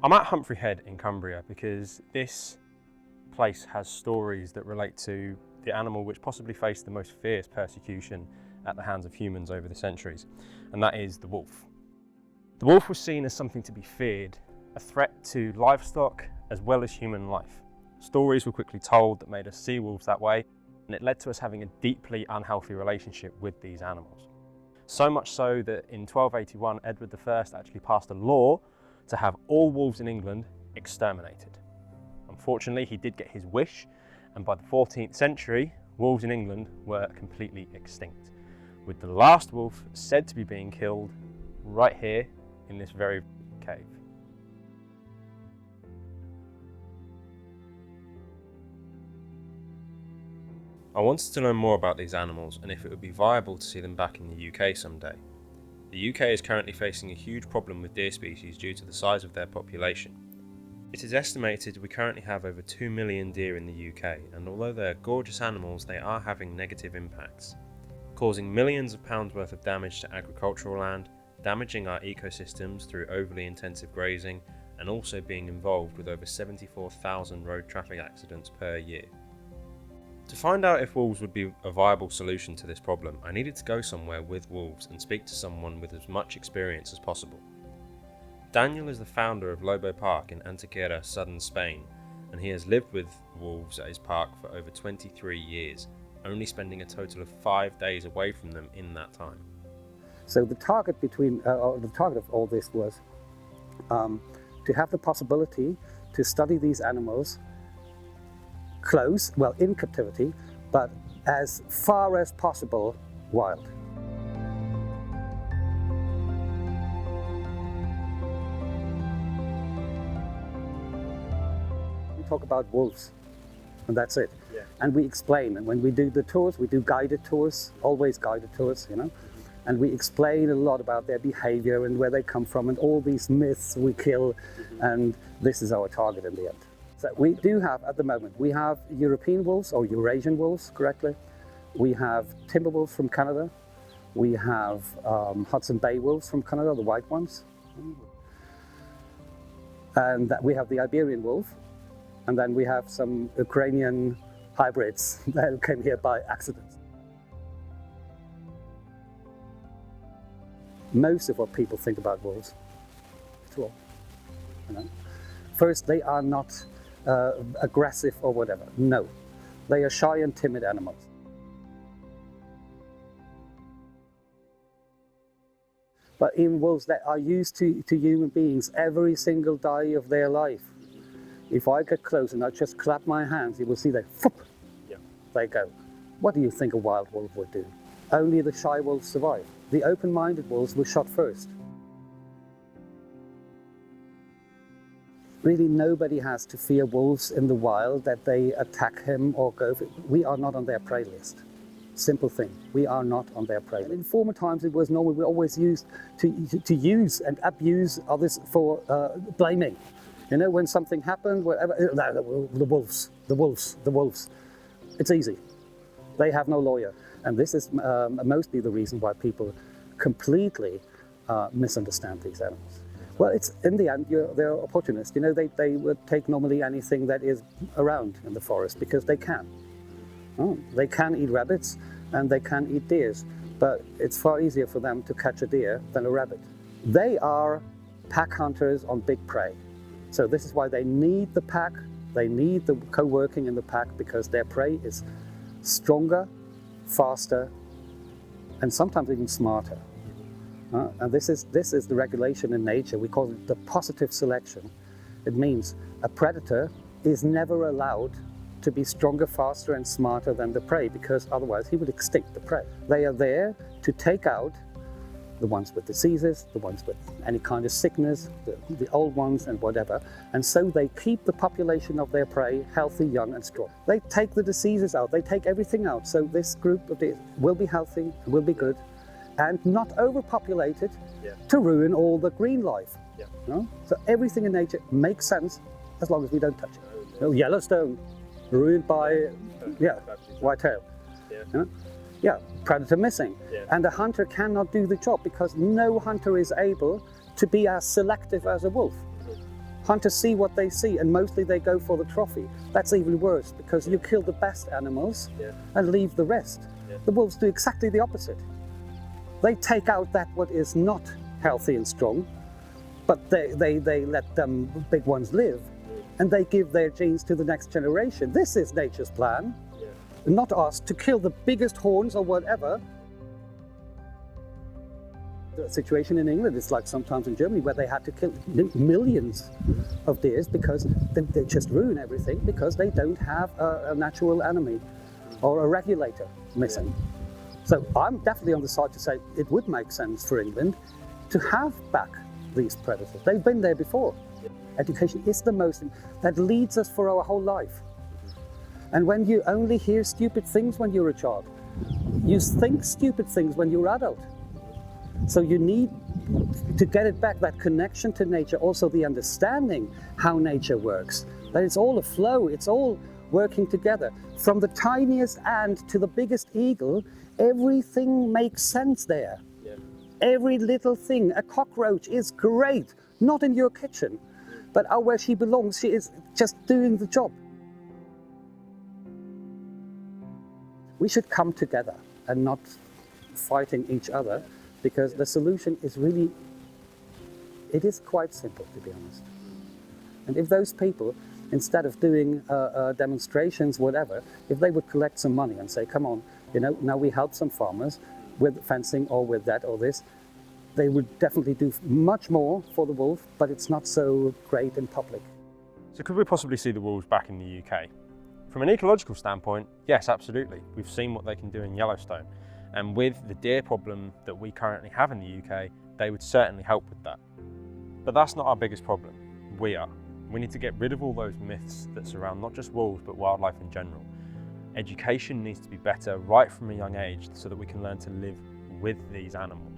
I'm at Humphrey Head in Cumbria because this place has stories that relate to the animal which possibly faced the most fierce persecution at the hands of humans over the centuries, and that is the wolf. The wolf was seen as something to be feared, a threat to livestock as well as human life. Stories were quickly told that made us see wolves that way, and it led to us having a deeply unhealthy relationship with these animals. So much so that in 1281, Edward I actually passed a law to have all wolves in England exterminated. Unfortunately, he did get his wish, and by the 14th century, wolves in England were completely extinct, with the last wolf said to be being killed right here in this very cave. I wanted to learn more about these animals and if it would be viable to see them back in the UK someday. The UK is currently facing a huge problem with deer species due to the size of their population. It is estimated we currently have over 2 million deer in the UK, and although they are gorgeous animals, they are having negative impacts, causing millions of pounds worth of damage to agricultural land, damaging our ecosystems through overly intensive grazing, and also being involved with over 74,000 road traffic accidents per year. To find out if wolves would be a viable solution to this problem, I needed to go somewhere with wolves and speak to someone with as much experience as possible. Daniel is the founder of Lobo Park in Antequera, southern Spain, and he has lived with wolves at his park for over 23 years, only spending a total of 5 days away from them in that time. So the target of all this was to have the possibility to study these animals close, well, in captivity, but as far as possible wild. We talk about wolves, and that's it. Yeah. And we explain, and when we do the tours, we do guided tours, always guided tours, you know, and we explain a lot about their behavior and where they come from and all these myths we kill, and this is our target in the end. So we do have, at the moment, we have European wolves, or Eurasian wolves, correctly. We have timber wolves from Canada. We have Hudson Bay wolves from Canada, the white ones. And we have the Iberian wolf. And then we have some Ukrainian hybrids that came here by accident. Most of what people think about wolves, it's wrong. You know? First, they are not aggressive or whatever. No, they are shy and timid animals. But even wolves that are used to human beings every single day of their life. If I get close and I just clap my hands, you will see they, yeah, they go. What do you think a wild wolf would do? Only the shy wolves survive. The open-minded wolves were shot first. Really, nobody has to fear wolves in the wild, that they attack him or go. We are not on their prey list. Simple thing. We are not on their prey list. In former times, it was normal. We always used to use and abuse others for blaming. You know, when something happened, whatever, the wolves. It's easy. They have no lawyer. And this is mostly the reason why people completely misunderstand these animals. Well, it's in the end, they're opportunists. You know, they would take normally anything that is around in the forest because they can. Oh, they can eat rabbits and they can eat deers, but it's far easier for them to catch a deer than a rabbit. They are pack hunters on big prey. So this is why they need the pack, they need the co-working in the pack, because their prey is stronger, faster, and sometimes even smarter. And this is the regulation in nature. We call it the positive selection. It means a predator is never allowed to be stronger, faster, and smarter than the prey, because otherwise he would extinct the prey. They are there to take out the ones with diseases, the ones with any kind of sickness, the old ones and whatever. And so they keep the population of their prey healthy, young, and strong. They take the diseases out, they take everything out. So this group of deer will be healthy, will be good, and not overpopulated, yeah, to ruin all the green life. Yeah. You know? So everything in nature makes sense as long as we don't touch it. You know, Yellowstone, ruined by whitetail. Yeah. You know? Yeah, predator missing. Yeah. And a hunter cannot do the job because no hunter is able to be as selective as a wolf. Hunters see what they see, and mostly they go for the trophy. That's even worse, because you kill the best animals and leave the rest. The wolves do exactly the opposite. They take out that what is not healthy and strong, but they let them big ones live, and they give their genes to the next generation. This is nature's plan, not us, to kill the biggest horns or whatever. The situation in England is like sometimes in Germany, where they had to kill millions of deers because they just ruin everything because they don't have a natural enemy or a regulator missing. So I'm definitely on the side to say it would make sense for England to have back these predators. They've been there before. Education is the most, that leads us for our whole life. And when you only hear stupid things when you're a child, you think stupid things when you're adult. So you need to get it back, that connection to nature, also the understanding how nature works, that it's all a flow, it's all working together. From the tiniest ant to the biggest eagle, everything makes sense there. Every little thing. A cockroach is great, not in your kitchen, but out where she belongs, she is just doing the job. We should come together and not fighting each other, because the solution is really, it is quite simple, to be honest. And if those people, instead of doing demonstrations, whatever, if they would collect some money and say, come on, you know, now we help some farmers with fencing or with that or this, they would definitely do much more for the wolf, but it's not so great in public. So could we possibly see the wolves back in the UK? From an ecological standpoint, yes, absolutely. We've seen what they can do in Yellowstone. And with the deer problem that we currently have in the UK, they would certainly help with that. But that's not our biggest problem. We are. We need to get rid of all those myths that surround not just wolves, but wildlife in general. Education needs to be better right from a young age so that we can learn to live with these animals.